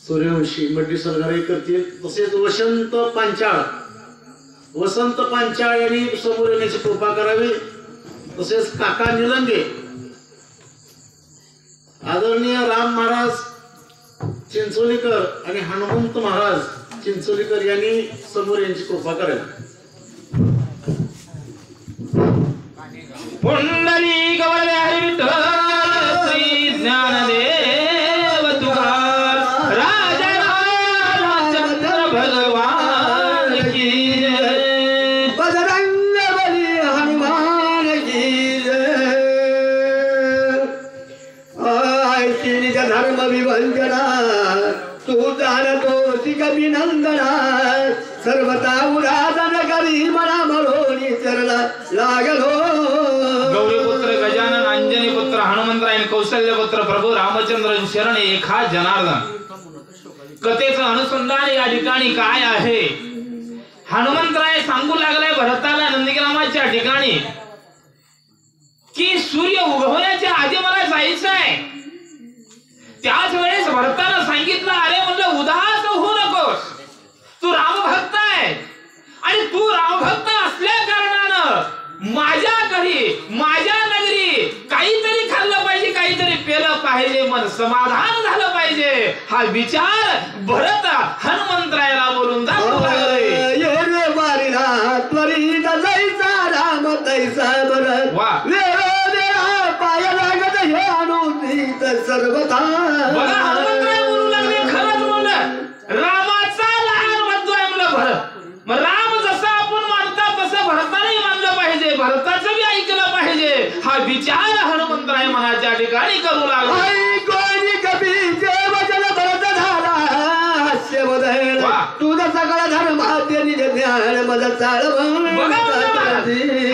Suryavanshi muddy सरगारे करतील. तसेच वसंत पांचाळ यांनी समोर येण्याची कृपा करावी. तसेच काका निलंगे, आदरणीय राम महाराज चिंचोलीकर आणि हनुमंत महाराज चिंचोलीकर यांनी समोर यांची कृपा करावी. पुंडलिक वरदे हरी विठ्ठल श्री ज्ञानदेव तुकाराम राजा रामचंद्र भगवान की जय. बजरंग बली हनुमान की जय. ऐसी निज धर्म विभंजना तू जाणतो अभिनंदना सर्वता उराधन करी मला मरोनी चरणा लागलो. गौरीपुत्र गजानन, अंजनी पुत्र हनुमंतराय, कौशल्यपुत्र प्रभू रामचंद्र शरण एका जनार्दन. कथेचं अनुसंधान या ठिकाणी काय आहे? हनुमंतराय सांगू लागलाय भरताला नंदीग्रामाच्या ठिकाणी की सूर्य उगवण्याच्या आधी मला जायचं आहे. त्याच वेळेस भरतानं सांगितलं, अरे म्हणलं उदास होऊ नकोस, तू रामभक्त आहे आणि तू रामभक्त असल्या कारणानं माझ्या घरी माझ्या नगरी काहीतरी खाल्लं पाहिजे, काहीतरी पेलं पाहिजे, मन समाधान झालं पाहिजे. हा विचार भरत हनुमंतरायाला बोलून दाखवू लागले. ये रे वारीला त्वरित जायचा राम तैसा भरत. पाय लागत हे अनुदित सर्वथा. बघा हनुमंतराय बोलू लागले, खरंच म्हणलं रामाचा लहान बंधू आहे म्हणलं भरत. मग राम जसा आपण मानता तसं भरताने मानलं पाहिजे, भरताचं बी ऐकलं पाहिजे. हा विचार हनुमंतराय मनाच्या ठिकाणी करू लागला. कोणी कवी जे वचन भरत झाला हास्य वदन तुझा सगळा धर्माचे निज ज्ञान मज चाळ.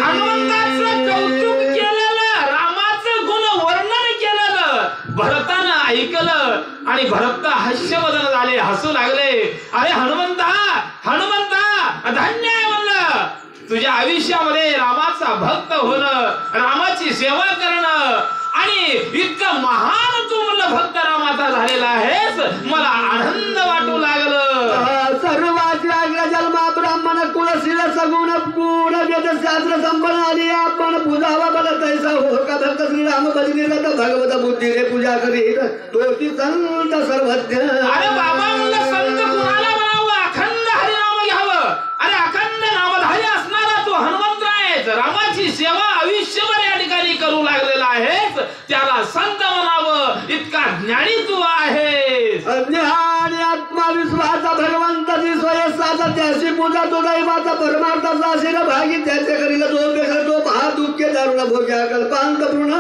हनुमंताचं कौतुक केलेलं, रामाचं गुण वर्णन केलेलं भरतानं ऐकलं आणि भरत हास्यवदन झाले, हसू लागले. अरे हनुमंता धन्य आहे म्हणलं तुझ्या आयुष्यामध्ये रामाचा भक्त होणं, रामाची सेवा करणं आणि इतकं महान तू म्हणलं भक्त रामाचा झालेला आहेस, मला आनंद वाटू लागलं. सर्वाची आग्र जन्मा ब्राह्मण कुलशील सगुण पूर्ण वेद शास्त्र संपन्न आपण पूजावा बल तैसा हो का भक्त श्रीराम भजनी रथ भगवत बुद्धी रे पूजा करीत तो ती संत सर्वज्ञ. अरे बाबा म्हणलं संत कुणाला म्हणावं, अखंड हरिनाम घ्यावं. अरे अखंड नामधारी असणारा तो हनुमंतराय रामाची सेवा आयुष्यभर या ठिकाणी करू लागलेला आहेस, त्याला संत म्हणावं. इतका ज्ञानी तू आहेस. ज्ञान आत्मविश्वासा भगवंताची स्वयंसाचा त्याची पूजा तो दैवाचा परमार्थाचा असेल भागी त्याचे करील जो बेखर तो महादुःखे दारुण भोग्या कल्पांत पूर्ण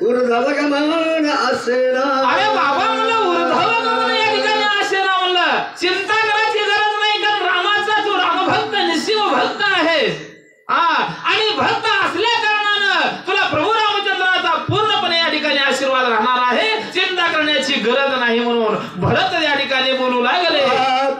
ऊर्ध्व गमन असेल. अरे बाबा म्हणलं ऊर्ध्व गमन या ठिकाणी असेल म्हणलं, चिंता करायची गरज नाही, कारण रामाचा तू रामभक्त निस्सीम भक्त आहेस. आणि भक्त असल्या कारणानं तुला प्रभू रामचंद्राचा पूर्णपणे या ठिकाणी आशीर्वाद राहणार आहे, चिंता करण्याची गरज नाही. म्हणून भरत या ठिकाणी बोलू लागले.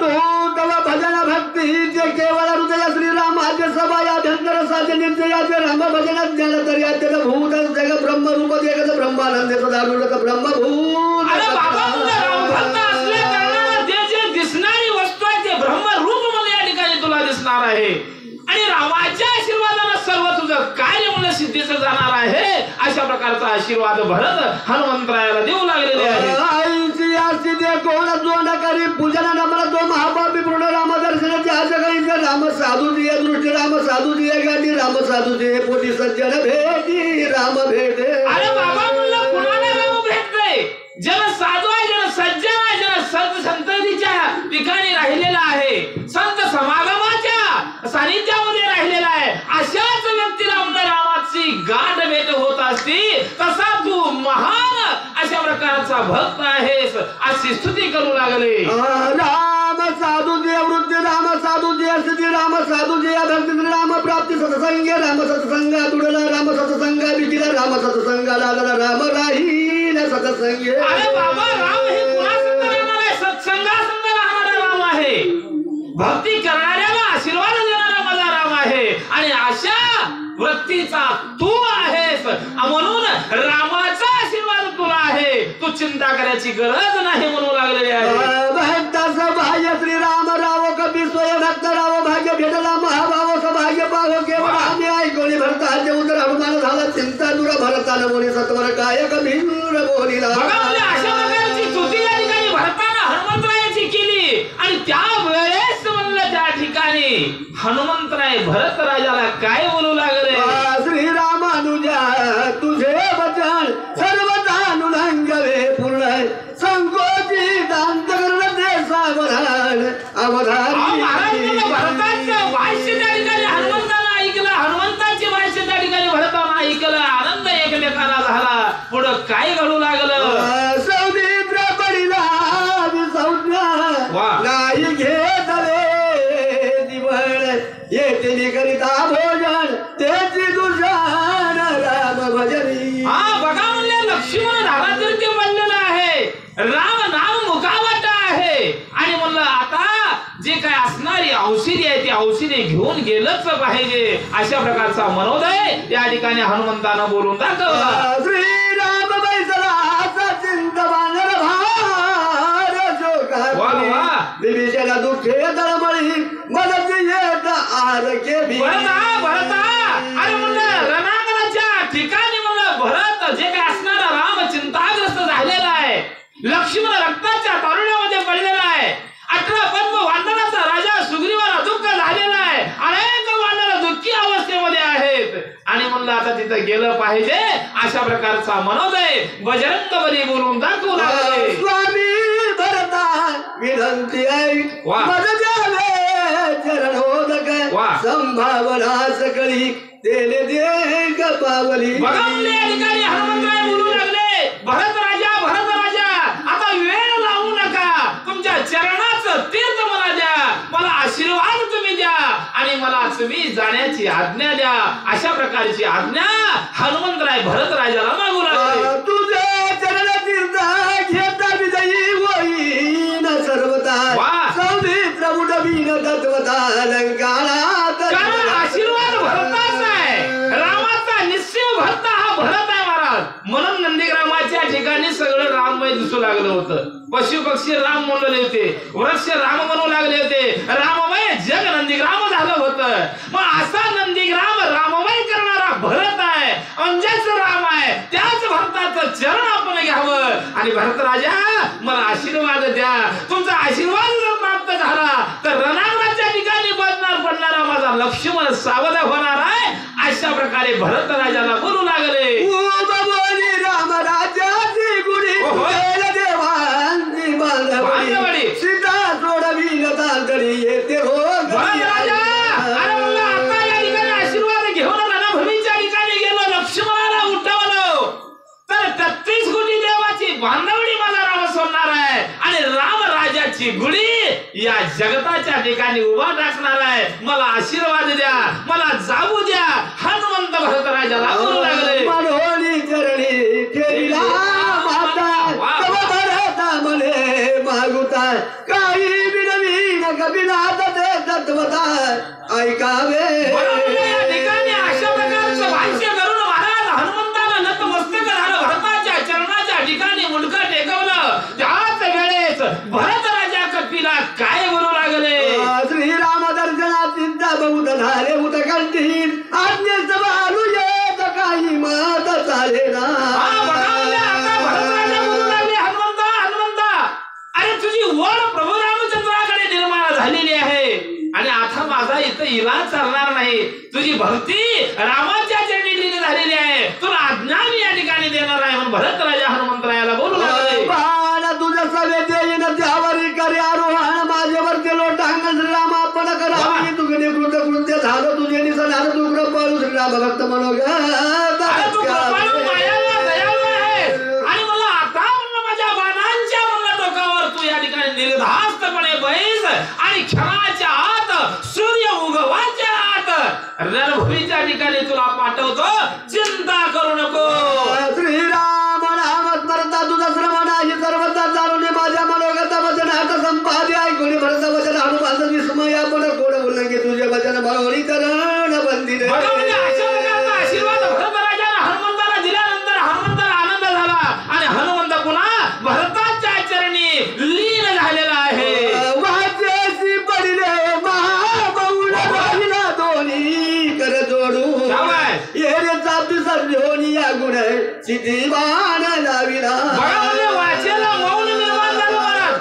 तो तव भजन भक्ती जे केवळ हृदय श्रीरामाचे सभा धंतर साचे निर्जयाचे राम भजन ज्ञान तर्याचे भूत जग ब्रह्मरूप जगत ब्रह्मानंद सदारूढ ब्रह्मभूत. अरे बाबा रामभक्त असल्या कारणानं जे दिसणारी वस्तू आहे ते ब्रह्मरूप मध्ये या ठिकाणी तुला दिसणार आहे आणि रामाच्या आशीर्वादानं सर्व तुझं कार्य म्हणून सिद्धीचं जाणार आहे. अशा प्रकारचा आशीर्वाद भरत हनुमंतरायाला देऊ लागलेले आहे. कोण दोन करी पूजन नमन तो महापापी पूर्ण राम दर्शनाचे आज करीत राम साधूजी दृष्टी राम साधूजी गाठी राम साधूजी पोटी सज्जन भेटी राम भेटे. अरे बाबा म्हणलं कुणाला राम भेटतोय? जन साधू आहे, जन सज्जन आहे, जन संत संततीच्या ठिकाणी राहिलेला आहे, संत समागमाच्या सानिध्यामध्ये राहिलेला आहे, अशाच व्यक्तीला म्हणलं रामाची गाठ भेट होत असती. तसा तू महान अशा प्रकारचा भक्त आहेस अशी स्तुती करू लागले. राम साधूजी वृद्धी राम साधूजी स्थिती राम साधूजी भक्ती राम प्राप्ती सत्संग राम सत्संगा तुडला राम सत्संगा विकिला राम सत्संगाला राम राहील सत्संग. अरे बाबा राम हे कुणासंग राहणार आहे? सत्संगासंग राहणारा राम आहे, भक्ती करणाऱ्याला आशीर्वाद देणारा माझा राम आहे आणि अशा वृत्तीचा तू आहेस. म्हणून रामाचा आशीर्वाद तुला आहे, तू चिंता करायची गरज नाही म्हणू लागलेली आहे. बोली सत्वर काय कबीर बोलिला. बघा म्हणजे अशा प्रकारची स्तुती या ठिकाणी भरताना हनुमंतरायाची केली आणि त्या वेळेस म्हणलं त्या ठिकाणी हनुमंतराय भरत राजाला काय बोलू लागले. श्रीरामानुजा तुझे वचन सर्व जाणून पूर्ण संकोची दांत करण ते सावधान अवधान. भरताचं भाष्य त्या ठिकाणी हनुमंतानं ऐकलं, हनुमंताचे भाष्य त्या ठिकाणी भरताना ऐकलं, आनंद एकमेकांना झाला. पुढं काय घडू लागलं. सौमित्र पडिला संज्ञा नाही घेतले दिवळ येते करिता भोजन त्याची दुर्जन राम भजनी. हा बघा म्हणले लक्ष्मण धारातीर्थी बनलेलं आहे, राम नाम मुखावट आहे आणि म्हणलं आता जे काय असणारी औषधी आहे ती औषधी घेऊन गेलंच पाहिजे. अशा प्रकारचा मनोदय या ठिकाणी हनुमंतानं बोलून दाखवला. श्रीराम बैसला चिंतवान भार विभीषण दुःखे तळमळी मदत येत आरके भी. भरता अरे म्हणलं रणांगणाच्या ठिकाणी म्हणलं भरत जे काय असणारा राम चिंताग्रस्त झालेला आहे, लक्ष्मण रक्ताच्या तारुण्यामध्ये पडलेला आहे, 18 पद्म वानराचा राजा सुग्रीवाला दुःख झालेला आहे, अनेक वानर दुःखी अवस्थेमध्ये आहेत आणि म्हणलं आता तिथं गेलं पाहिजे. अशा प्रकारचा मनोदय बजरंग बली बोलून दाखवू लागले. स्वामी भरता विनंती ऐक मज जावे चरणोदक संभावना सकळी देले दे कपावली. बघा म्हणले या ठिकाणी हनुमंतराय बोलू लागले. भरत राजा आता वेळ लावू नका, तुमच्या चरणाचं तीर्थ मला द्या, मला आशीर्वाद तुम्ही द्या आणि मला तुम्ही जाण्याची आज्ञा द्या. अशा प्रकारची आज्ञा हनुमंतराय भरत राजाला मागू लागले. तुझे चरण तीर्थ घेता विजयी होईन सर्वता सौमित्र उडवीन तत्वता लंकाळात. कारण आशीर्वाद भरताचा आहे, रामाचा निश्चय भरता हा भरत आहे महाराज. म्हणून नंदीग्रामाच्या ठिकाणी सगळं राममय दिसू लागलं होतं. पशु पक्षी राम म्हणले होते, वृक्ष राम म्हणू लागले होते, राममय जग नंदीग्राम झालं होतं. मग असा नंदीग्राम राममय करणारा भरत आहे, अंजाच राम आहे. त्याच भरताचं चरण आपण घ्यावं आणि भरत राजा मला आशीर्वाद द्या. तुमचा आशीर्वाद जर प्राप्त झाला तर रणांगणाच्या ठिकाणी पडणारा माझा लक्ष्मण सावध होणार आहे. अशा प्रकारे भरत राजाला बोलू लागले. राम राजाची गुढी देवांची बांधवडी सीता सोडवी नदी येते हो. आशीर्वाद घेऊन रणभूमीच्या ठिकाणी गेलो, लक्ष्मणाला उठवलं तर 33 कोटी देवाची बांधवडी माझा राम सोडणार आहे आणि राम राजाची गुढी या जगताच्या ठिकाणी उभा टाकणार आहे. मला आशीर्वाद द्या, मला जाऊ द्या. हनुमंत भरत राजाला बोलू लागले. मनोनी चरणी ठेविला माता तव भरता मने मागुता काही विनवीन कबिनात ते तत्वता ऐकावे. या ठिकाणी अशा प्रकारचं भाष्य करून महाराज हनुमंतानं नतमस्तक झालं, भरताच्या चरणाच्या ठिकाणी मुंडकं टेकवलं. त्याच वेळेस भरत राजा कपिला काय बोलू लागले. श्रीराम दर्शनात चिंता बहुत झाले उतकंठी आज्ञेच बालू येत काही मात चाले ना. अरे तुझी ओढ प्रभू रामचंद्राकडे निर्माण झालेली आहे आणि आता माझा इथं इलाज चालणार नाही. तुझी भक्ती रामाच्या चरणी लीन झालेली आहे, तुला आज्ञा मी या ठिकाणी देणार आहे. म्हणून भरत राजा हनुमंतरायाला बोलू लागले. तुझ्या सवेत येईन त्यावरी करे आरोहण माझ्यावर केलो टांग श्रीराम आपण करावी तुझे कृत्य झालं तुझे निसन झालं तू कृपाळू श्रीराम भक्त मनोग. आणि मला आता म्हणलं माझ्या बाणांच्या म्हणलं डोकावर तू या ठिकाणी निर्धास्तपणे बैस आणि क्षणाच्या आत सूर्य उगवाच्या आत रणभूमीच्या ठिकाणी तुला पाठवतो, चिंता करू नको. श्रीराम नाम स्मरता तुझा श्रवण ही सर्वता जाणून माझ्या मनोगत वचन हात संपादे ऐकून भरत वचन हनुमान विस्मय आपण कोड उल्लंघे तुझे वचन बळवणी करण बंदिले. आशीर्वाद भरत राजाने हनुमंताला दिल्यानंतर हनुमंताला आनंद झाला आणि हनुमंत पुन्हा भरताच्या चरणी लीन झालेला आहे. वाचेसी पडले महाबौल दोन्ही कर जोडू ये रे चापी सर्जोनी या गुण चिती बाण लाविला. बघा म्हणजे वाचेला मौन निर्माण झालं महाराज.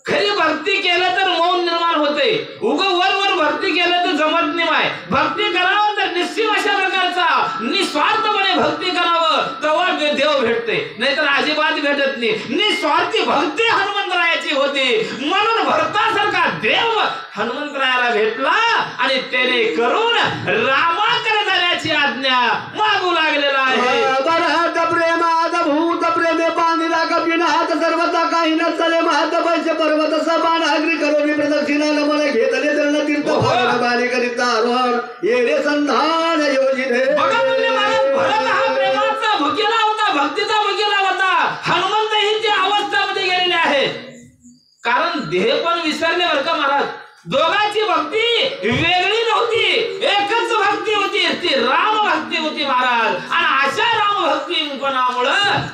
खरी भक्ती केलं तर मौन निर्माण होते. वर भक्ती केलं तर जमत नाही माय. भक्ती करावं तर निश्चित अशा प्रकारचा निस्वार्थपणे भक्ती करावं तेव्हा देव भेटते, नाहीतर अजिबात भेटत नाही. निस्वार्थी भक्ती हनुमंतरायाची होती म्हणून भरतासारखा देव हनुमंतरायाला भेटला आणि त्याने करून रामाकडे जाण्याची आज्ञा मागू लागलेला आहे. बरहत प्रेमात भूत प्रेमे बांधिला कपिनाथ सर्वता काही न चले महात पैसे पर्वत सभा नागरी करोनी प्रदक्षिणा नमन घेतले चरण तीर्थ बाली करिता आरोहण येणे संधान योजिले. बघा म्हणले महाराज, भरत हा प्रेमाचा भुकेला होता, भक्तीचा भुकेला होता. हनुमंत ही त्या अवस्थेमध्ये गेलेले आहे. कारण देह पण विसरले बरं का महाराज. दोघांची भक्ती वेगळी नव्हती, एकच भक्ती होती, ती राम भक्ती होती महाराज. आणि अशा राम भक्तीपणामुळं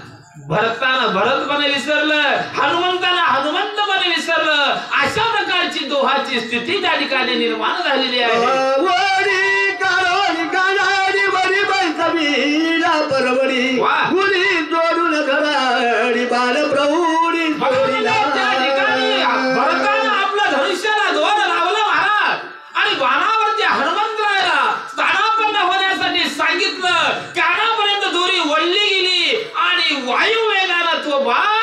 भरतानं भरतपणे विसरलं, हनुमंतानं हनुमंतपणे विसरलं. अशा प्रकारची दोहाची स्थिती त्या ठिकाणी निर्माण झालेली आहे. वरी कारोनी कानाडी वरी बैसबीला परवडी गुली जोडून धराडी बाण प्रौढी जोडीला. त्या ठिकाणी भरतानं आपलं धनुष्याला दोर लावलं महाराज आणि बाणावरती हनुमंतरायाला स्थानापन्न होण्यासाठी सांगितलं. कानापर्यंत दोरी वळली गेली आणि वायू वेगानं तो बाण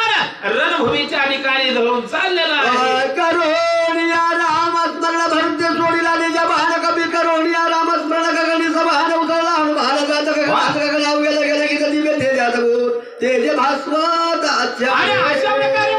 रणभूमीच्या ठिकाणी धरून चाललेला आहे. करोनिया रामस्मरण भरते सोडीला निज बाण कवी करोनिया रामस्मरण गगनी सभान उतरला भान जात गगनाव गेलं गेलं की दिवे ते जात तेजे भास्वत अच्छा. आणि अशा प्रकारे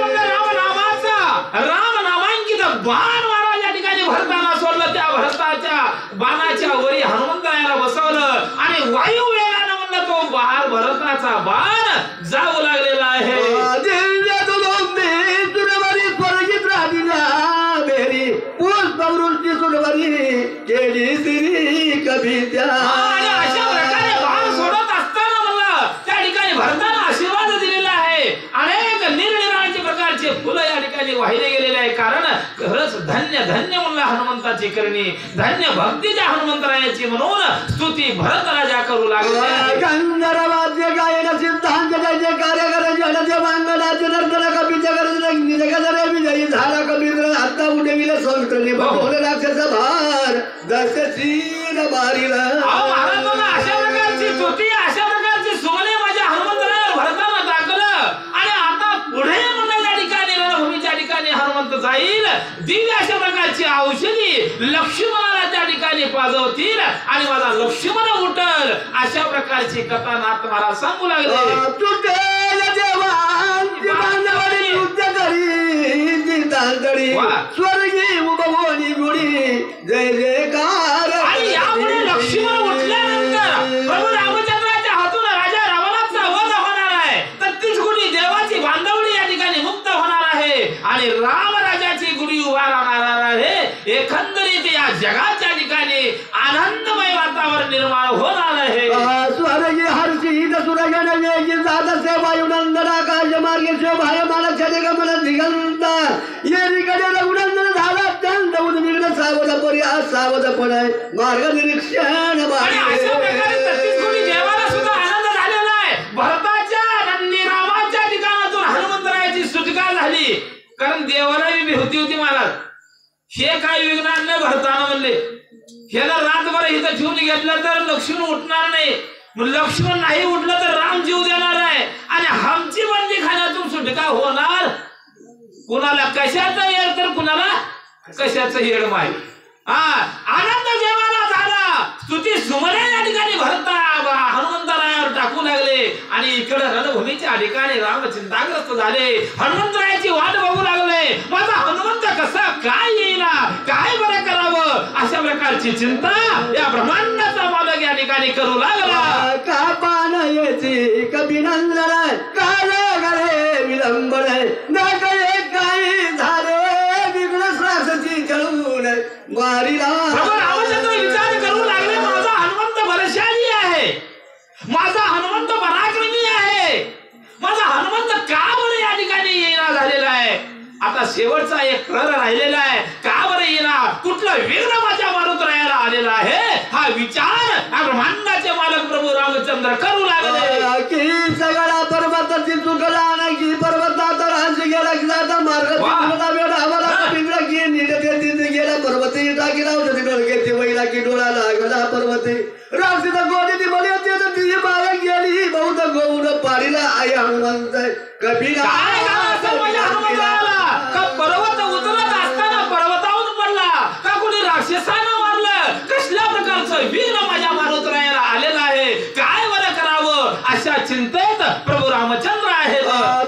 राम नामांकित बाण महाराज या ठिकाणी भरताना सोडलं. त्या भरताच्या बाणाच्या वरी हनुमंतरायाला बसवलं आणि वायू वेगानं म्हणलं तो बाण भरताचा बाण जाऊ लागलेला आहे. दिव्य तुलोंबे सुरवरी स्वर्गित राहिला बेरी पुष्पवृष्टी सुरवरी केली श्री कवित्या. आणि अशा प्रकारे बाण सोडत असताना म्हणलं त्या ठिकाणी भरताना आशीर्वाद दिलेला आहे. अनेक निरनिराळ्या प्रकारचे फुलं या ठिकाणी वाहिले गेलेले आहे. कारण खरंच धन्य धन्य म्हणलं हनुमंताची करणी, धन्य भक्तीच्या हनुमंतरायाची म्हणून स्तुती भरत राजा करू लागले. गंधर्वाद्य गायन सिद्धांत जय कार्य कर जडते वांगडाचे नर्तन कपीचे गरज निजगदरे विजयी झाला कबीर आता उडविले संस्कृती भगवले राक्षस भार दशशील बारीला. महाराज अशा प्रकारची स्तुती अशा प्रकारची सुमने माझ्या हनुमंतरायावर भरताना टाकलं. आणि आता पुढे म्हणलं त्या ठिकाणी रणभूमीच्या ठिकाणी हनुमंत जाईल, दिव्य अशा प्रकारची औषधी लक्ष्मणाला त्या ठिकाणी पाजवतील आणि माझा लक्ष्मण उठल. अशा प्रकारची कथा नाथ महाराज सांगू लागले. तुटेल देवांची बांधवडी युद्ध करी जितांतडी स्वर्गी उभवणी गुडी जय जयकार. आणि यामुळे लक्ष्मण उठल्यानंतर प्रभू रामचंद्राच्या हातून राजा रावणाचा वध होणार आहे. 33 कोटी देवाची बांधवडी या ठिकाणी मुक्त होणार आहे आणि रामराजाची गुढी उभा राहणार आहे. एकंदरीत या जगाच्या ठिकाणी आनंदमय वातावरण निर्माण होणार आहे. स्वर्गी हर्षित सुरगण वेगी जात से वायुनंदन आकाश मार्गे शोभाय मानस गमन दिगंत येरीकडे रघुनंदन झाला अत्यंत उद्विग्न सावध परी आज सावध पडाय मार्ग निरीक्षण. आणि अशा प्रकारे 33 कोटी देवाला सुद्धा आनंद झालेला आहे. भरताच्या आणि रामाच्या ठिकाणातून हनुमंतरायाची सुटका झाली. कारण देवाला भीती होती महाराज. हे काय विघ्न नाही भरताना म्हणले, ह्याला रातभर इथं ठेवून घेतलं तर लक्ष्मण उठणार नाही. लक्ष्मण नाही उठलं तर राम जीव देणार आहे आणि आमची बंदी खाण्यातून सुटका होणार. कुणाला कशाचं येड तर कुणाला कशाचं येड माय. आनंद देवाला झाला. स्तुती सुमने या ठिकाणी भरता हनुमंतरायावर टाकू लागले आणि इकडे रणभूमीच्या ठिकाणी राम चिंताग्रस्त झाले. हनुमंतरायाची वाट बघू लागले. माझा हनुमंत कसा काय येईल, काय बरं करावं, अशा प्रकारची चिंता या ब्रह्मांडाचा मालक या ठिकाणी करू लागला. का पान येते कपिनंदन काल गळे विलंबन न कळे काही झाले विघ्न श्रासची जळून मारिला. रामचंद्र विचार करू लागले, माझा हनुमंत बलशाली आहे, माझा हनुमंत पराक्रमी आहे, माझा हनुमंत का बरं या ठिकाणी येणार झालेला आहे. आता शेवटचा एक प्रहर राहिलेला आहे, का बरं येणार, कुठलं विघ्न माझ्या मारून मारुतरायाला आलेला आहे हा विचार ब्रह्मांडाचे मालक प्रभू रामचंद्र करू लागले की सगळा पर्वताची चुकला आणि की पर्वतात राजी गेला की जाता मार्ग चुकला वेळ आम्हाला पिंजरा की नीट तिथे गेला पर्वती टाकी औषधी डोळ्याची वैला की डोळा लागला पर्वती राक्षीचा गोडी ती बळी होती तर ती माया गेली बहुत गौर पाडीला आई हनुमंत कबीरा काय करायचं माझ्या हनुमंताला का पर्वत उतरत असताना पर्वतावरून पडला का कोणी राक्षसानं मारलं कसल्या प्रकारचं विघ्न माझ्या मारुतरायाला आलेलं आहे काय बरं करावं अशा चिंतेत प्रभू रामचंद्र आहेत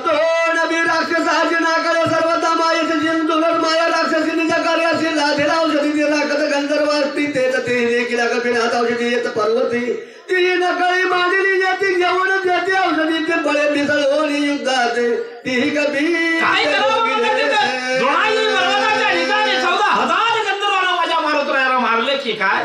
तो नबी राक्षसाची नाकडे सर्वता मायेचे जिंतुलट माया राक्षसिनीच्या कार्याशी लाधेला औषधी राखत गंधर्व असती तेच ते देखील कबीर हात औषधी येत पर्वती ती नकळी मांडली येते घेऊन देते औषधी ते बळे मिसळून युद्धात ती कबीर काय करावं द्रोणाई पर्वताच्या ठिकाणी 14,000 गंधर्वांना माझ्या मारुतरायाला मारले की काय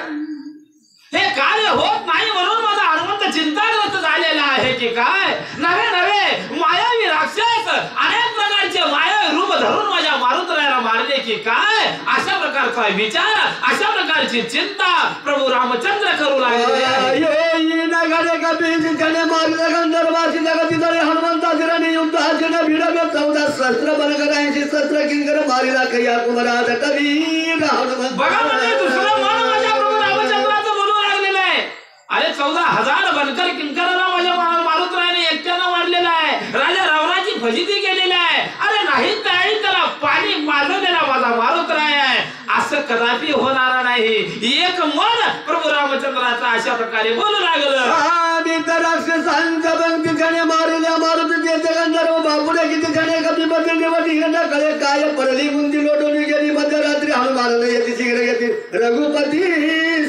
हे कार्य होत नाही म्हणून माझा हनुमंत चिंताग्रस्त झालेला आहे की काय नव्हे नव्हे मायावी राक्षस अनेक प्रकारचे मायावी रूप धरून माझ्या मारुतरायाला मारले की काय अशा प्रकारचा विचार अशा प्रकारची चिंता प्रभू रामचंद्र करू लागले हनुमंताची युद्धाची भिडवे 14 शस्त्र बनकरांशी शस्त्र किंकर मारिला कैया कुमारात कबीर हनुमंत बघा म्हणजे दुसरं मन माझ्या प्रभू रामचंद्राचं बोलू लागलेलं आहे अरे 14,000 बनकर किंकराला माझ्या मारुतरायाने एकट्यानं मारलेला आहे राजा रावणाची फजिती केलेली आहे अरे नाही त्याही त्याला पाणी पाजवलेला माझा मारुतराय आहे असं कदापि होणार नाही एक मन प्रभू रामचंद्राचा अशा प्रकारे बोलू लागलं राक्षसांच्या पंक्तीने मारल्या मारुती येते गंधर्व बापुडे किती जणे कधी मध्ये निवडी कळे काय पडली गुंती लोटवली गेली मध्यरात्री हनुमान येते शीघ्र येते रघुपती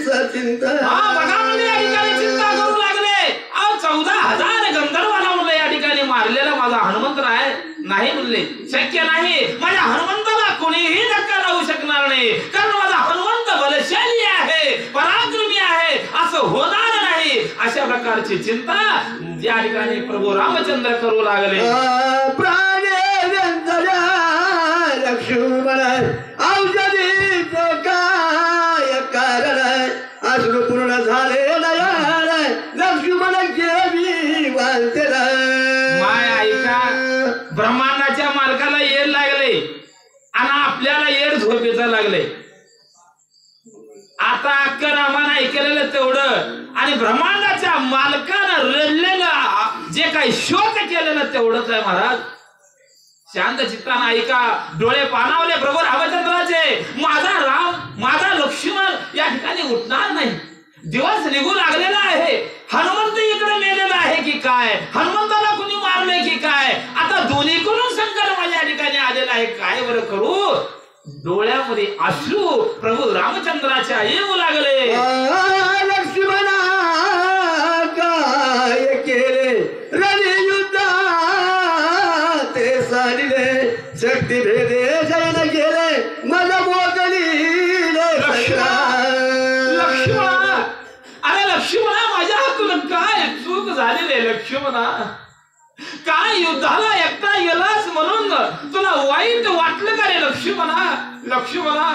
सचिंत बघा म्हणजे या ठिकाणी चिंता करू लागले 14,000 गंधर्वाला म्हणलं या ठिकाणी मारलेला माझा हनुमंतराय नाही म्हणले शक्य नाही माझ्या हनुमंताला कोणीही धक्का लावू शकणार नाही कारण माझा हनुमंत बलशाली आहे पराक्रमी आहे असं होणार नाही अशा प्रकारची चिंता या ठिकाणी प्रभू रामचंद्र करू लागले लक्ष्मण औषधी काय कारण अश्रू पूर्ण झाले लक्ष्मण केवी वालते माय ऐका ब्रह्मांडाच्या मालकाला येड लागले आणि आपल्याला येड झोपेचं लागले आता अक्क रामानं ऐकलेलं तेवढं आणि ब्रह्मांडाच्या मालकानं रडलेलं जे काही शोक केलेलं तेवढंच आहे महाराज शांत चित्तानं ऐका डोळे पाणावले प्रभू रामचंद्राचे माझा राम माझा लक्ष्मण या ठिकाणी उठणार नाही दिवस निघू लागलेला आहे हनुमंत इकडे मेलेला आहे की काय हनुमंताला कुणी मारले की काय आता दोन्हीकडून संकट माझ्या ठिकाणी आलेलं आहे काय बरं करू डोळ्यामध्ये अश्रू प्रभू रामचंद्राच्या येऊ लागले लक्ष्मणा काय केले रणयुद्ध ते साडिले शक्ती भेदे जैन गेले मला मोकली लक्ष्मणा अरे लक्ष्मणा माझ्या हातून काय चूक झालेली लक्ष्मणा काय युद्धाला एकटा गेलास म्हणून तुला वाईट वाटलं का रे लक्ष्मणा लक्ष्मणा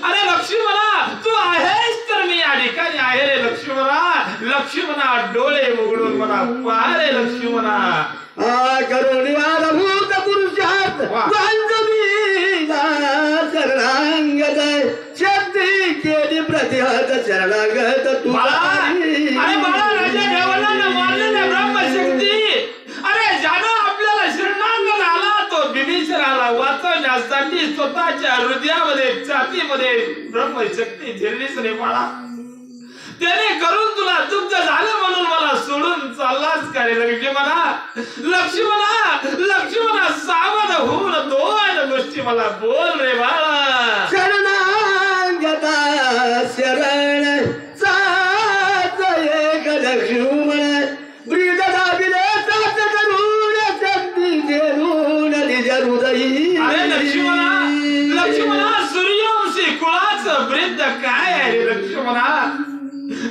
अरे लक्ष्मणा तू आहेस तर मी या ठिकाणी आहे रे लक्ष्मणा डोळे उघडून मला पाह रे लक्ष्मणा करुणिवार भूत पुरुषात वांजमीला शरणांगत शक्ती केली प्रतिहत शरणागत तू अरे बाळा राजा देवाला मारलेल्या ब्रह्मशक्ती अरे ज्यानं आपल्याला शरणांगत आला तो बिभीषणाला वाचवण्यासाठी स्वतःच्या हृदयामध्ये छातीमध्ये ब्रह्मशक्ती झेललीच रे बाळा त्याने करून तुला दुःख झालं म्हणून मला सोडून चाललाच का रे लक्ष्मणा सावध होऊन 2 गोष्टी मला बोल रे बाळा शरणांगता शरण साच एक लक्ष्मण ब्रीद दाबिले साच करून शक्ती देऊन निज हृदयी अरे लक्ष्मणा सूर्यवंशी कुळाचं ब्रीद काय आहे रे लक्ष्मणा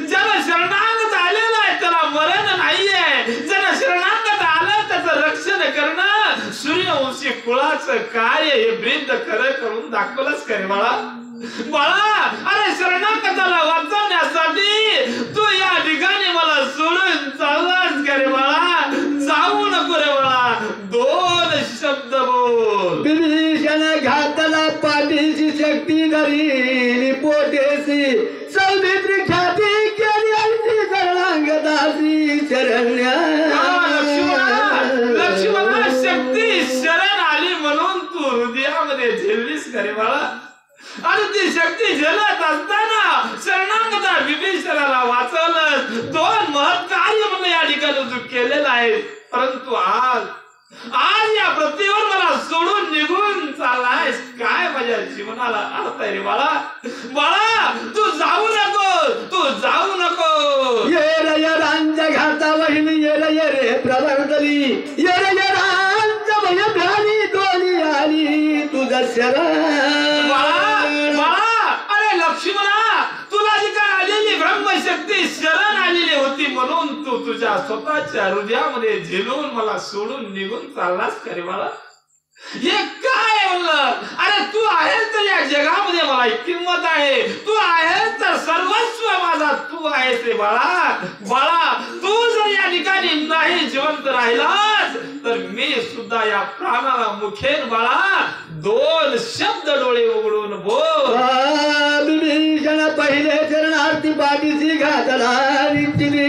ज्याला शरणागत आलेला आहे त्याला मरण नाहीये ज्याला शरणागत आलं त्याचं रक्षण करणं सूर्यवंशी कुळाचं कार्य हे ब्रीद खरं करून दाखवलंच का रे बाळा बाळा अरे शरणागताला वाचवण्यासाठी तू या ठिकाणी मला सोडून चाललास का रे बाळा? जाऊ नको रे बाळा. 2 शब्द बोल. विभीषण घातला पाठीची शक्ती धरी पोटेसी सौमित्री ख्याती केली आणि शरणागताची शरण्या. लक्ष्मणा शक्ती शरण आली म्हणून तू हृदयामध्ये झेललीस का रे बाळा? आणि ती शक्ती झेलत असताना शरणागता विभीषणाला वाचवलं. 2 महत्कार्य म्हणून या ठिकाणी तू केलेलं आहे. परंतु आज या पृथ्वीवर मला सोडून निघून चाललायस. काय माझ्या जीवनाला अर्थ आहे रे बाळा? बाळा तू जाऊ नको, तू जाऊ नको. ये रे ये रांच्या घाता वहिनी ये रे प्रवर्तली ये रांच्या भय भ्याली दोन्ही आली तुझं शरण. बाळा अरे लक्ष्मणा तुला जी काय आलेली ब्रह्मशक्ती शरण आलेली होती म्हणून तू तुझ्या स्वतःच्या हृदयामध्ये झेलून मला सोडून निघून चाललास का रे बाळा? हे काय म्हणलं? अरे तू आहेस तर या जगामध्ये मला किंमत आहे. तू आहेस तर सर्वस्व माझा तू आहेस रे बाळा. बाळा तू जर या ठिकाणी नाही जिवंत राहिलास तर मी सुद्धा या प्राणाला मुखेन बाळा. 2 शब्द डोळे उघडून बोल. विभीषण पहिले शरणार्थी पाठीची घातला निश्चिती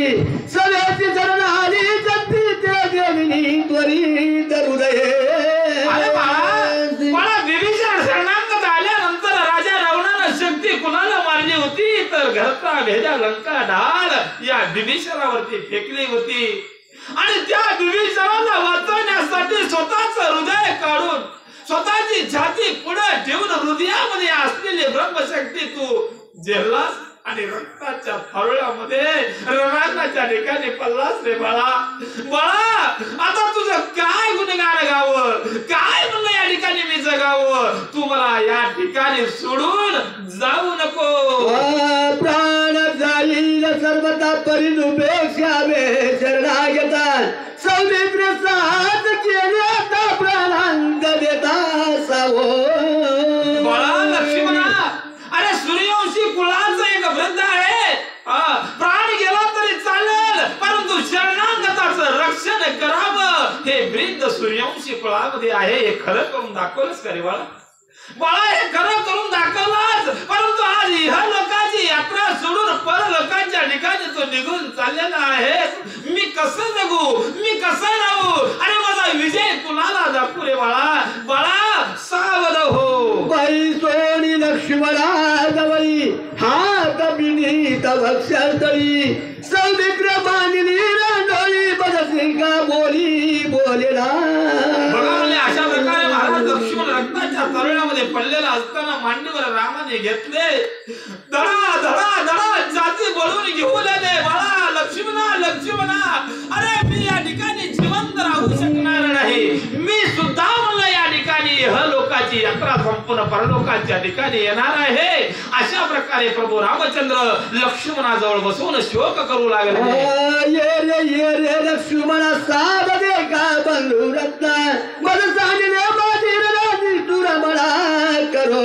सगळ्याची शरण आली जगती ते देविनी त्वरित हृदये. बाळा विभीषण शरणागत आल्यानंतर राजा रावणानं शक्ती कुणाला मारली होती तर घरचा भेजा लंका ढाल या विभीषणावरती फेकली होती. आणि त्या विभीषणाला वाचवण्यासाठी स्वतःच हृदय काढून स्वतःची छाती पुढे ठेवून हृदयामध्ये असलेली ब्रह्मशक्ती तू झेललास आणि रक्ताच्या थारोळ्यामध्ये रणांगणाच्या ठिकाणी पडलास रे बाळा. बाळा आता तुझं काय गुणगान गावं, काय म्हणलं या ठिकाणी मी जगावं? तू मला या ठिकाणी सोडून जाऊ नको. प्राण जाईल सर्वता परिनुपेक्षा वे शरणागता सौमित्र साथ केले आता प्राणांत देता सावो. बाळा लक्ष्मणा अरे सूर्यवंशी कुळाचं एक वृद्ध आहे. प्राण गेला तरी चालेल परंतु शरणागताचं रक्षण करावं हे वृद्ध सूर्यवंशी कुळामध्ये आहे. हे खरं करून दाखवलंच का रे बाळा? बाळा हे खरं करून दाखवलाच. परंतु आज ह्या लोकांची यात्रा सोडून परलोकांच्या ठिकाणी तो निघून चाललेला आहे. मी कसं जगू, मी कसं राहू? अरे माझा विजय कुणाला दाखवू रे बाळा? बाळा सावध हो. बाई सोनी लक्ष्मणा जवळी हात विनीत भक्षतळी सौमित्र बांधली रांडोळी बदसिंगा बोली बोलेला. अशा प्रकारे महाराज लक्ष्मण रक्ताच्या तरुणामध्ये पडलेला असताना मांडीवर रामाने घेतले. धडा धडा धडा जाती बळून घेऊन आले. बाळा लक्ष्मणा लक्ष्मणा अरे मी या ठिकाणी जिवंत राहू शकणार नाही. मी सुद्धा म्हणलं या ठिकाणी लोकांची यात्रा संपूर्ण परलोकांच्या ठिकाणी येणार आहे. अशा प्रकारे प्रभू रामचंद्र लक्ष्मणाजवळ बसून शोक करू लागले. ये रे लक्ष्मणा साध दे का बंधू रत्न मला सांगले माझी राजी तुरा मला करो.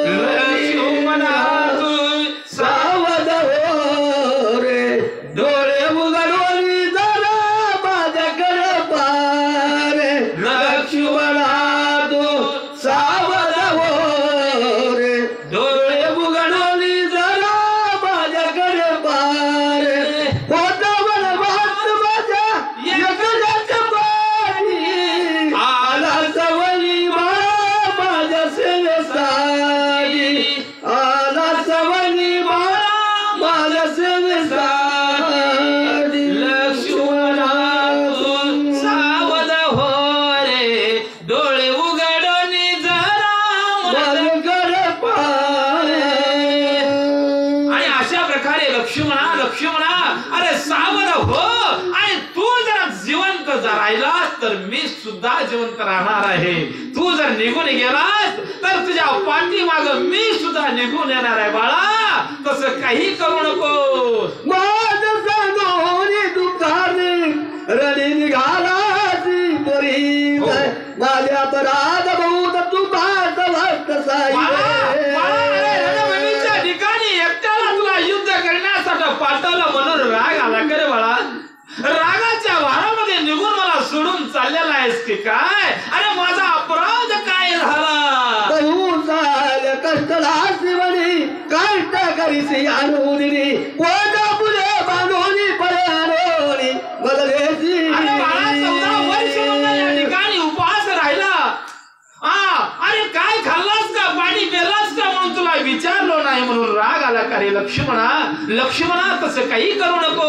लक्ष्मणा तू सावध हो रे डोळे उघडून जरा माझ्याकडे पारे. लक्ष्मणा तू सावध हो रे डोळे उघडून जरा माझ्याकडे पारे. पोटावर भात माझ्या एकदाच पाणी आला सवनी बाळा माझ्या सेवेसाठी. आला सवनी बाळा माझ्या सेवेसाठी. लक्ष्मणा तू सावध हो रे डोळे उघडून जरा माझ्याकडे पारे. आणि अशा प्रकारे लक्ष्मणा लक्ष्मणा अरे सावध हो. आणि तू जर जिवंत जर राहिलास तर मी सुद्धा जिवंत राहणार आहे. तू जर निघून गेलास तर तुझ्या पाठीमाग मी सुद्धा निघून येणार आहे. बाळा तसं काही करू नको. माझं सांगोनी दुःखाने रणी निघालाची परी माझ्या अपराध बहुत तू भात भक्त साई. पाठवलं म्हणून राग आला का रे बाळा? रागाच्या वारामध्ये निघून मला सोडून चाललेला आहेस की काय? अरे माझा अपराध काय झाला? कहू चाल कष्टला शिवणी कष्ट करीसी अनुदिनी कोणा पुढे बांधोनी पळे आणोनी बदलेसी. अरे बाळा 14 वर्ष म्हणलं या ठिकाणी उपवास राहिला. अरे काय खाल्लास का, पाणी पेलास का म्हणून तुला विचारलो नाही म्हणून राग आला का रे लक्ष्मणा? लक्ष्मणा तसं काही करू नको.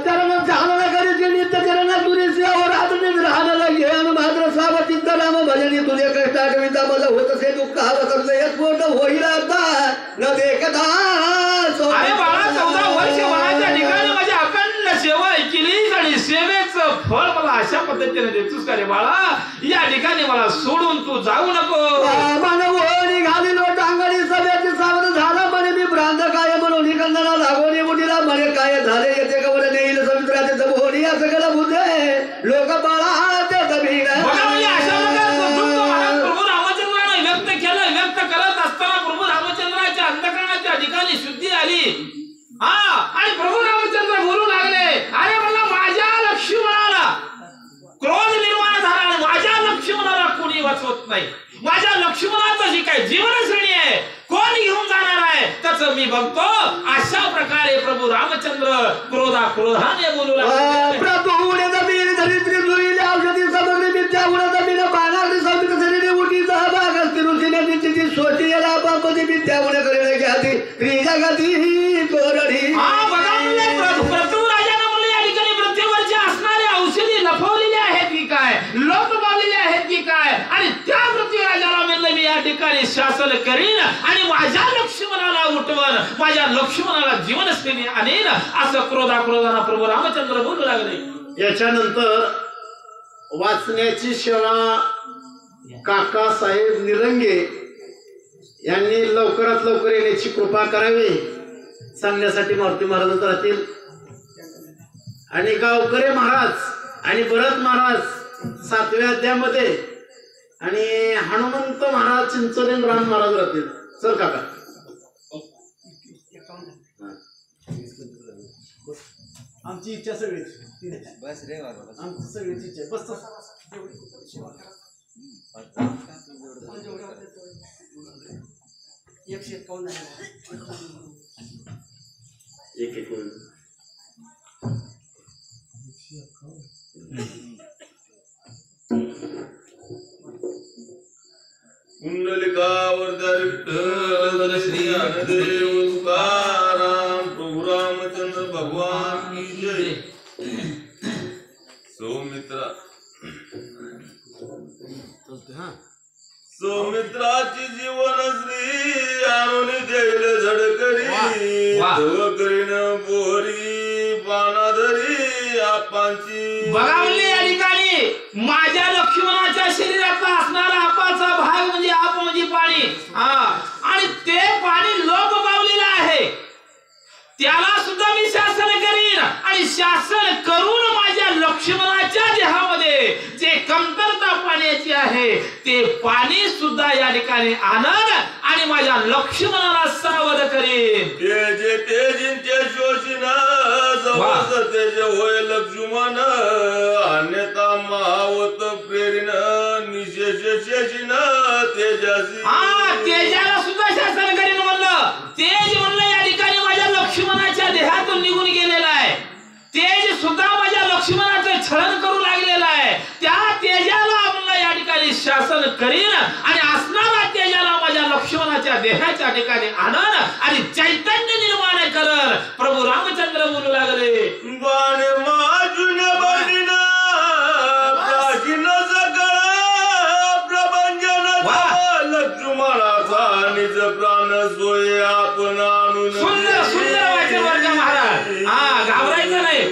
चरण चालना करीची नित्य चरण तुझे सेवर आदने राहण्याला घेऊन मात्र साव चित्त राम भजनी तुझे कष्टा कविता मला होत असे दुःख हवं करलं एक पोट होईल आता न देखता. अरे बाळा 14 वर्ष वनाच्या ठिकाणी माझी अखंड सेवा केली आणि सेवेचं फळ मला अशा पद्धतीने देतोस का रे बाळा? या ठिकाणी मला सोडून तू जाऊ नको. मानवोनी घालीलो टांगणी सभेची सावध झाला म्हणे मी भ्रांत काय म्हणून निकंदना लागोनी मुठीला म्हणे काय झाले येते कवर नेईल समुद्राचे जबोनी असं केलं बुद्धे लोक बाळाचे जमीन. अशा प्रकारचं दुःख महाराज प्रभू रामचंद्राने व्यक्त केलं. व्यक्त करत असताना प्रभू रामचंद्राच्या अंतःकरणाच्या ठिकाणी शुद्धी आली. आणि प्रभू रामचंद्र बोलू लागले, अरे मला माझ्या लक्ष्मणाला क्रोध निर्माण झाला आणि माझ्या लक्ष्मणाला कोणी वाचवत नाही. माझ्या लक्ष्मणाचं जी काही जीवनश्रेणी आहे कोण घेऊन जाणार आहे त्याचं मी बघतो. अशा प्रकारे प्रभू रामचंद्र क्रोधाने बोलू लागले. प्रभूने जमीन धरित्री जुईले औषधी सामग्री विद्या गुण जमीन बाणागरी सौमित शरीरे उठीचा भाग असते ऋषीने तिची सोची याला पापती विद्या गुण करेल घ्याती श्री जगती कोरडी. बघा म्हणले प्रभू राजाने म्हणले या ठिकाणी पृथ्वीवरचे असणारे औषधी लपवलेले आहेत की काय, लोक पावलेले आहेत की काय? आणि त्या पृथ्वीराजाला म्हणलं मी या ठिकाणी शासन करीन आणि माझ्या लक्ष्मणाला उठवण, माझ्या लक्ष्मणाला जीवनश्रेणी आणीन असं क्रोधानं प्रभू रामचंद्र बोलू लागले. याच्यानंतर वाचण्याची सेवा काका साहेब निरंगे यांनी लवकरात लवकर येण्याची कृपा करावी सांगण्यासाठी मारुती महाराजच राहतील. आणि गावकरे महाराज आणि भरत महाराज 7व्या अध्यायामध्ये आणि हनुमंत महाराज चिंचोली राम महाराज राहतील. चल काका. आमची इच्छा सगळीच बस रे आमची सगळीची इच्छा बस एक एक कुंडलिकावर विठ्ठल श्री ज्ञानदेव तुकाराम प्रभु रामचंद्र भगवान की जय. सौमित्राची जीवनश्री आणून देईल झडकरी करीन बोरी बाणाधरी आपांची. बघा म्हणले या ठिकाणी माझ्या लक्ष्मणाच्या शरीरातला असणारा आपाचा भाग म्हणजे आप म्हणजे पाणी. आणि ते पाणी लोप पावलेलं आहे. त्याला सुद्धा मी शासन करीन आणि शासन करून माझ्या लक्ष्मणाच्या देहामध्ये जे कमतरता पाण्याची आहे ते पाणी सुद्धा या ठिकाणी आणन आणि माझ्या लक्ष्मणाला सावध करीन. तेजे तेजिंचे शोषिन जवळ तेज होय लक्ष्मण अन्यथा महावत प्रेरिन निशेष शेषिन तेजासी. तेजाला सुद्धा शासन करीन म्हणलं. तेज म्हणलं या ठिकाणी माझ्या लक्ष्मणाच्या देहातून निघून गेलेला आहे. तेज सुद्धा माझ्या लक्ष्मणाचं छळन करू लागलेलं आहे. त्या तेजाला म्हणलं या ठिकाणी शासन करीन आणि असणारा तेजाला माझ्या लक्ष्मणाच्या देहाच्या ठिकाणी आणन आणि चैतन्य निर्माण करन. प्रभू रामचंद्र बोलू लागले. बाणे माजून बनिन प्राचीन सकळ प्रभंजन लक्ष्मणाचा निज प्राण सोय आपण आणून. सुंदर सुंदर वाक्य वर्ग महाराज. घाबरायचं नाही.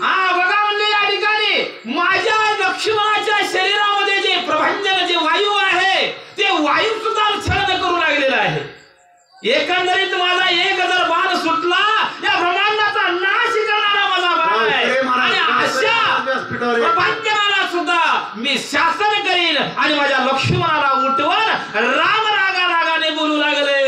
बघा म्हणले या ठिकाणी माझ्या लक्ष्मणाच्या शरीरामध्ये जे प्रभंजन जे वायू आहे ते वायू सुद्धा छळन करू लागलेला आहे. एकंदरीत माझा 1000 बाण सुटला या ब्रह्मांडाचा नाश करणारा माझा बाण आहे. आणि अशा प्रपंचनाला सुद्धा मी शासन करीन आणि माझ्या लक्ष्मणाला उठवून राम रागाने बोलू लागले.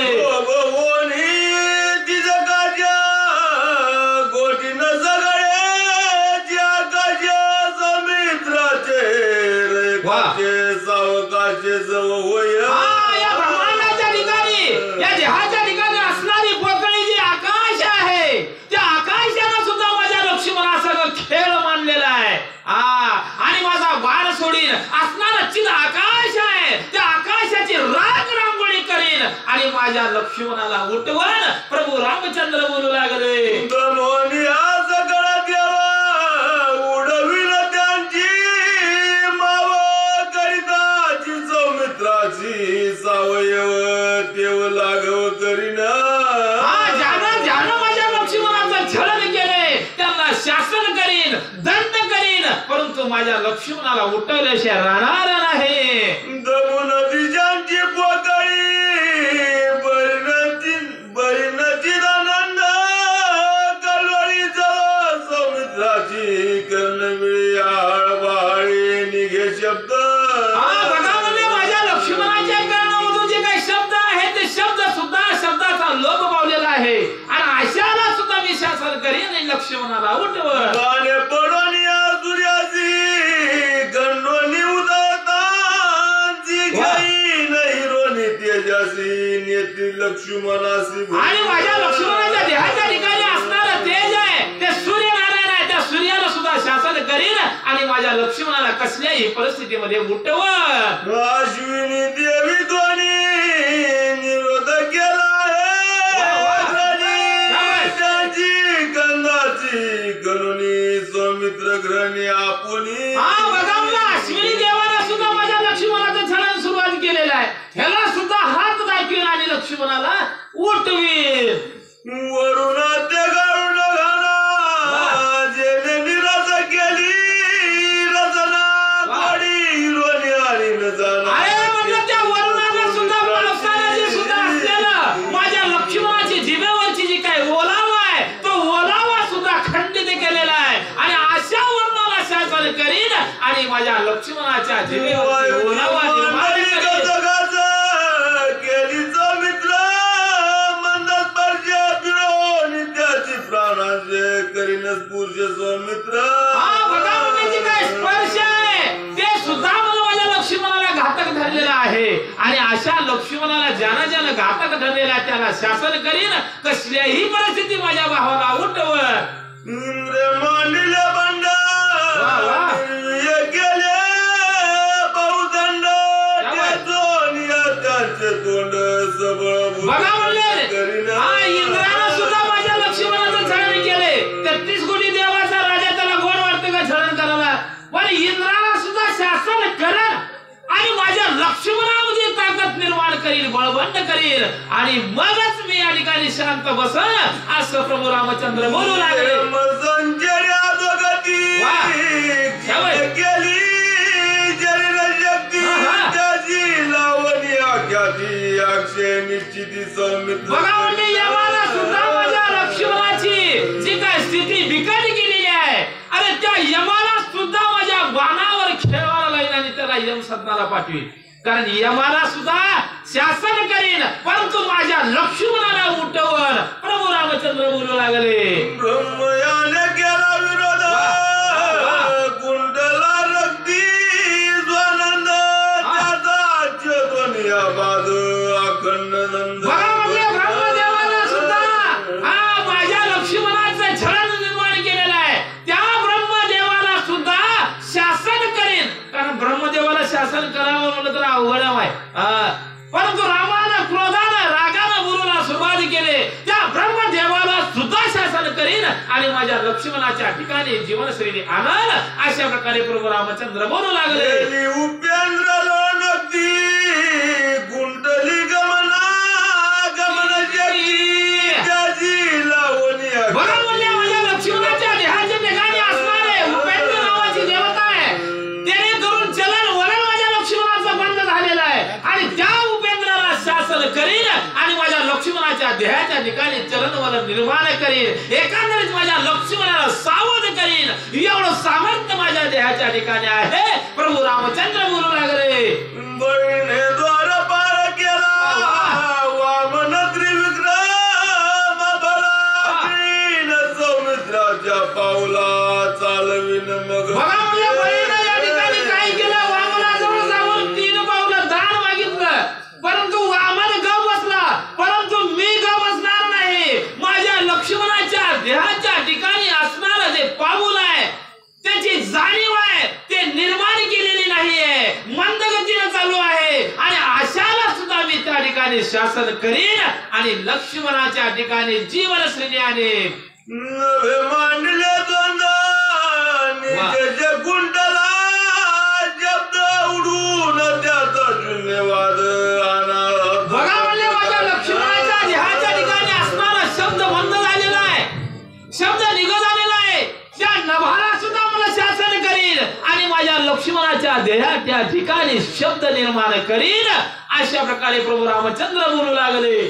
आणि माझ्या लक्ष्मणाला उठवून प्रभू रामचंद्र बोलू लागले. दमोनी आज सगळा देवा उडविल त्यांची माव करिताची सौमित्राची सावयव देव लागव करीना. ज्यानं माझ्या लक्ष्मणाचं छळण केले त्यांना शासन करीन, दंड करीन, परंतु माझ्या लक्ष्मणाला उठवल्याशिवाय राहणार नाही. दमू नदीजांची पोकळी बरिणची आनंद कलवळी जवळ समुद्राची कर्णविळी आळवाळी निघे शब्द. माझ्या लक्ष्मणाच्या कर्णामधून जे काही शब्द आहेत ते शब्द सुद्धा शब्दाचा लोप पावलेला आहे आणि अशाला सुद्धा मी शासन करीन आणि लक्ष्मणाला उठवण. गाणे पडून या सूर्याची गंडोनी उदयतांची घाई नाही रोनी तेजासी नेती लक्ष्मणासी. आणि माझ्या लक्ष्मणाच्या देहाच्या ठिकाणी असणारं तेज आहे ते सूर्यनारायण आहे. त्या सूर्याला सुद्धा शासन करीन आणि माझ्या लक्ष्मणाला कसल्याही परिस्थितीमध्ये उठवण. अश्विनी देवी दोन्ही निरोध केला आहे गंधाची गणुनी सौमित्र ग्रहणी आपुनी. अश्विनी देवाला सुद्धा माझ्या लक्ष्मणाचं छळण सुरुवात केलेलं आहे. ह्याला सुद्धा हात दाखवीन आणि लक्ष्मणाला उठवीन. वरुण ते गाळून घाला जेने निराश केली रचना कोडी रोनी आणि न जाणा. त्या वरुणाला सुद्धा पावसाळ्याचे सुद्धा असलेलं माझ्या लक्ष्मणाची जिभेवरची जी काही ओलावा आहे तो ओलावा सुद्धा खंडित केलेला आहे आणि अशा वरुणाला शासन करीन आणि माझ्या लक्ष्मणाच्या जिभेवरची ओलावा निर्माण करीन. केली मित्र मंदस पर्ज पिळून त्याची प्राणाचे करीनच पुरुष सौमित्र. काय स्पर्श आहे ते सुद्धा मला माझ्या लक्ष्मणाला घातक ठरलेलं आहे आणि अशा लक्ष्मणाला ज्यानं घातक ठरलेला आहे त्याला शासन करीन. कसल्याही परिस्थिती माझ्या भावाला उठवण. इंद्र मांडले बंड गेले बहुदंड त्याचे तोंड सबळ बघा म्हणले इंद्रानं सुद्धा माझ्या लक्ष्मणाचं छळण केले. 33 कोटी देवाचा राजा त्याला गोड वाटतं का छळण करायला, पण इंद्राला सुद्धा शासन करण आणि माझ्या लक्ष्मणामध्ये ताकद निर्माण करील, बळवंत करील आणि मगच मी या ठिकाणी शांत बसन असं प्रभू रामचंद्र बोलू लागले. केली निश्चिती सौमित्र. बघा म्हणजे यमाला सुद्धा माझ्या लक्ष्मणाची जी काय स्थिती बिकट केलेली आहे अरे त्या यमाला सुद्धा माझ्या बाणावर खेळवायला लागेल आणि त्याला यम सदनाला पाठवीन. कारण यमाला सुद्धा शासन करीन परंतु माझ्या लक्ष्मणाला उठवण. प्रभू रामचंद्र बोलू लागले. ब्रह्मयाने केला विरोध कुंडला रक्ती स्वानंद त्याचा चेतनिया बाज अखंड नंद. बघा म्हणजे ब्रह्मदेवाला सुद्धा माझ्या लक्ष्मणाचं छळण निर्माण केलेलं आहे. त्या ब्रह्मदेवाला सुद्धा शासन करेन. कारण ब्रह्मदेवाला शासन करावं म्हणलं तर अवघड आहे परंतु रामानं क्रोधानं रागानं बोलून सुरुवात केली. त्या ब्रह्मदेवाला सुद्धा शासन करीन आणि माझ्या लक्ष्मणाच्या ठिकाणी जीवनशैली आणल. अशा प्रकारे प्रभू रामचंद्र बोलू लागले. उपेंद्र लोणती कुंडली गमना गमन बघा म्हणले माझ्या लक्ष्मणाच्या देहाच्या ठिकाणी असणारे उपेंद्र नावाची देवता आहे. त्याने करून चलन वलन माझ्या लक्ष्मणाचं बंद झालेलं आहे आणि त्या उपेंद्राला शासन करीन आणि माझ्या लक्ष्मणाच्या देहाच्या ठिकाणी चलन वलन निर्माण करीन. एकंदरीत माझ्या लक्ष्मणाला सावध करीन. एवढं सामर्थ्य माझ्या देहाच्या ठिकाणी आहे. प्रभू रामचंद्र बोलू लागले. बहिणे द्वार पार केला वामन त्रिविक्रम भला सौमित्राच्या पावला चालविन मग. बघा म्हणजे बहिणीनं या ठिकाणी काय केलं वामनाजवळ जाऊन 3 पावलं दान मागितलं परंतु वामन ग बसला परंतु मी ग बसणार नाही. माझ्या लक्ष्मणाच्या देहाच्या ठिकाणी असणारं जे पाऊल आहे त्याची जाणीव आहे ते निर्माण केलेली नाहीये. मंदगतीनं ठिकाणी शासन करीन आणि लक्ष्मणाच्या ठिकाणी जीवन श्रेणी आणेन. नवे मांडले दोंदा निजेच्या कुंडला शब्द उडून त्याचा शून्यवाद बघा म्हणले माझ्या लक्ष्मणाच्या देहाच्या ठिकाणी असणारा शब्द बंद झालेला आहे, शब्द निघत आलेला आहे. त्या नभाला सुद्धा मला शासन करीन आणि माझ्या लक्ष्मणाच्या देहाच्या ठिकाणी शब्द निर्माण करीन. अशा प्रकारे प्रभू रामचंद्र बोलू लागले.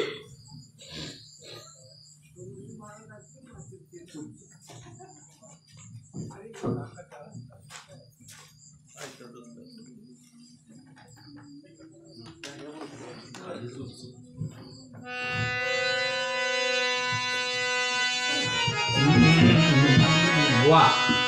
वाह